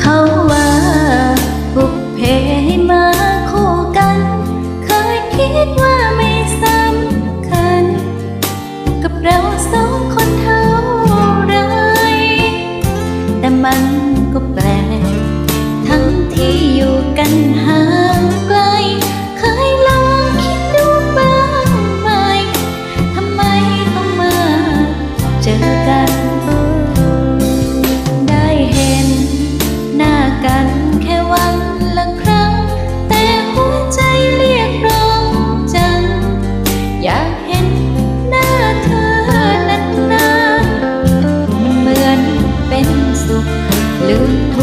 เขาว่าบุพเพให้มาคู่กันเคยคิดว่าไม่สำคัญกับเราสองคนเท่าไรแต่มันก็แปลกทั้งที่อยู่กันห่างไกลเคยลองคิดดูบ้างไหมทำไมต้องมาเจอกันได้เห็นหน้ากันแค่วันละครั้งแต่หัวใจเรียกร้องจังอยากเห็นหน้าเธอนานๆเหมือนเป็นสุขลืมทุ